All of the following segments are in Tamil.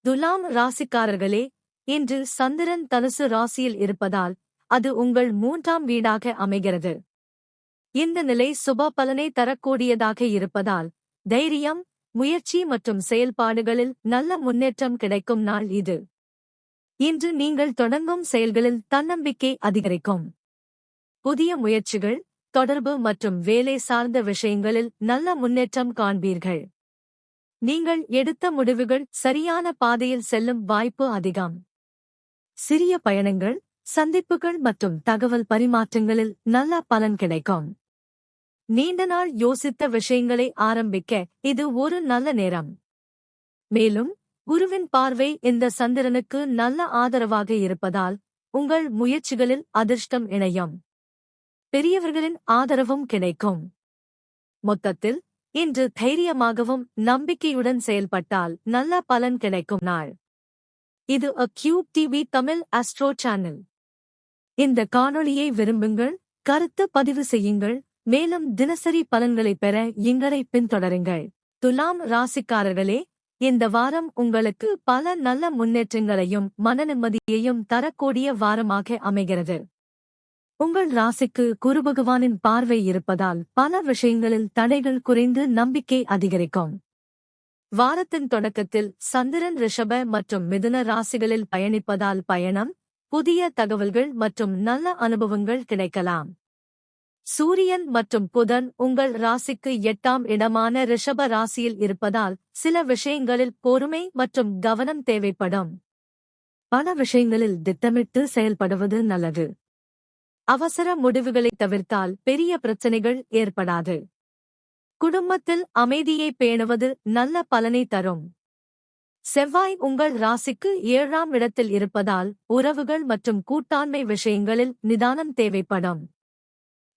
துலாம் ராசிக்காரர்களே, இன்று சந்திரன் தனுசு ராசியில் இருப்பதால் அது உங்கள் 3ஆம் வீடாக அமைகிறது. இந்த நிலை சுப பலனை தரக்கூடியதாக இருப்பதால் தைரியம், முயற்சி மற்றும் செயல்பாடுகளில் நல்ல முன்னேற்றம் கிடைக்கும் நாள் இது. இன்று நீங்கள் தொடங்கும் செயல்களில் தன்னம்பிக்கை அதிகரிக்கும். புதிய முயற்சிகள், தொடர்பு மற்றும் வேலை சார்ந்த விஷயங்களில் நல்ல முன்னேற்றம் காண்பீர்கள். நீங்கள் எடுத்த முடிவுகள் சரியான பாதையில் செல்லும் வாய்ப்பு அதிகம். சிறிய பயணங்கள், சந்திப்புகள் மற்றும் தகவல் பரிமாற்றங்களில் நல்ல பலன் கிடைக்கும். நீண்ட நாள் யோசித்த விஷயங்களை ஆரம்பிக்க இது ஒரு நல்ல நேரம். மேலும் குருவின் பார்வை இந்த சந்திரனுக்கு நல்ல ஆதரவாக இருப்பதால் உங்கள் முயற்சிகளில் அதிர்ஷ்டம் இணையும். பெரியவர்களின் ஆதரவும் கிடைக்கும். மொத்தத்தில் இன்று தைரியமாகவும் நம்பிக்கையுடன் செயல்பட்டால் நல்ல பலன் கிடைக்கும் நாள். இது cube TV Tamil astro channel. இந்த காணொளியை விரும்புங்கள், கருத்து பதிவு செய்யுங்கள், மேலும் தினசரி பலன்களை பெற எங்களை பின்தொடருங்கள். துலாம் ராசிக்காரர்களே, இந்த வாரம் உங்களுக்கு பல நல்ல முன்னேற்றங்களையும் மனநிம்மதியையும் தரக்கூடிய வாரமாக அமைகிறது. உங்கள் ராசிக்கு குருபகவானின் பார்வை இருப்பதால் பல விஷயங்களில் தடைகள் குறைந்து நம்பிக்கை அதிகரிக்கும். வாரத்தின் தொடக்கத்தில் சந்திரன் ரிஷப மற்றும் மிதுன ராசிகளில் பயணிப்பதால் பயணம், புதிய தகவல்கள் மற்றும் நல்ல அனுபவங்கள் கிடைக்கலாம். சூரியன் மற்றும் புதன் உங்கள் ராசிக்கு 8ஆம் இடமான ரிஷப ராசியில் இருப்பதால் சில விஷயங்களில் பொறுமை மற்றும் கவனம் தேவைப்படும். பல விஷயங்களில் திட்டமிட்டு செயல்படுவது நல்லது. அவசர முடிவுகளை தவிர்த்தால் பெரிய பிரச்சனைகள் ஏற்படாது. குடும்பத்தில் அமைதியை பேணுவது நல்ல பலனை தரும். செவ்வாய் உங்கள் ராசிக்கு 7ஆம் இடத்தில் இருப்பதால் உறவுகள் மற்றும் கூட்டாண்மை விஷயங்களில் நிதானம் தேவைப்படும்.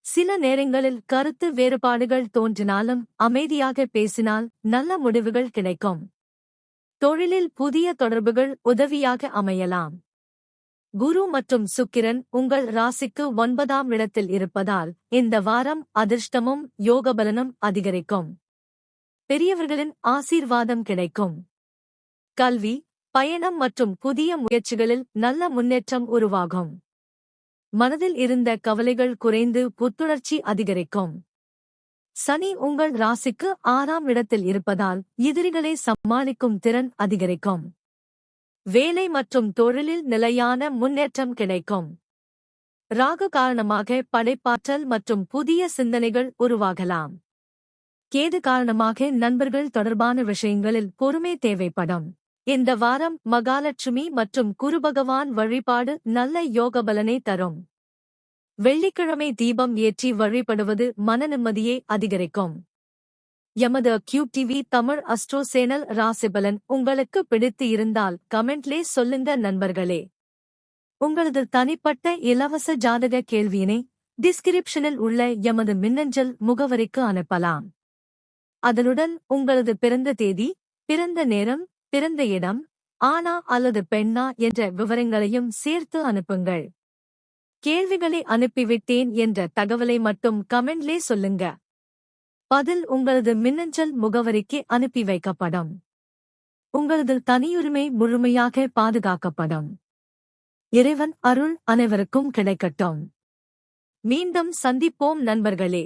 சில நேரங்களில் கருத்து வேறுபாடுகள் தோன்றினாலும் அமைதியாக பேசினால் நல்ல முடிவுகள் கிடைக்கும். தொழிலில் புதிய தொடர்புகள் உதவியாக அமையலாம். குரு மற்றும் சுக்கிரன் உங்கள் ராசிக்கு 9ஆம் இடத்தில் இருப்பதால் இந்த வாரம் அதிர்ஷ்டமும் யோகபலனும் அதிகரிக்கும். பெரியவர்களின் ஆசீர்வாதம் கிடைக்கும். கல்வி, பயணம் மற்றும் புதிய முயற்சிகளில் நல்ல முன்னேற்றம் உருவாகும். மனதில் இருந்த கவலைகள் குறைந்து புத்துணர்ச்சி அதிகரிக்கும். சனி உங்கள் ராசிக்கு 6ஆம் இடத்தில் இருப்பதால் எதிரிகளை சமாளிக்கும் திறன் அதிகரிக்கும். வேலை மற்றும் தொழிலில் நிலையான முன்னேற்றம் கிடைக்கும். ராகு காரணமாக படைப்பாற்றல் மற்றும் புதிய சிந்தனைகள் உருவாகலாம். கேது காரணமாக நண்பர்கள் தொடர்பான விஷயங்களில் பொறுமை தேவைப்படும். இந்த வாரம் மகாலட்சுமி மற்றும் குருபகவான் வழிபாடு நல்ல யோகபலனை தரும். வெள்ளிக்கிழமை தீபம் ஏற்றி வழிபடுவது மனநிம்மதியை அதிகரிக்கும். எமது cube TV Tamil Astro channel ராசிபலன் உங்களுக்கு பிடித்து இருந்தால் கமெண்ட்லே சொல்லுங்க நண்பர்களே. உங்களது தனிப்பட்ட இலவச ஜாதக கேள்வியினை டிஸ்கிரிப்ஷனில் உள்ள எமது மின்னஞ்சல் முகவரிக்கு அனுப்பலாம். அதனுடன் உங்களது பிறந்த தேதி, பிறந்த நேரம், பிறந்த இடம், ஆணா அல்லது பெண்ணா என்ற விவரங்களையும் சேர்த்து அனுப்புங்கள். கேள்விகளை அனுப்பிவிட்டேன் என்ற தகவலை மட்டும் கமெண்ட்லே சொல்லுங்க. பதில் உங்களது மின்னஞ்சல் முகவரிக்கு அனுப்பி வைக்கப்படும். உங்களது தனியுரிமை முழுமையாக பாதுகாக்கப்படும். இறைவன் அருள் அனைவருக்கும் கிடைக்கட்டும். மீண்டும் சந்திப்போம் நண்பர்களே.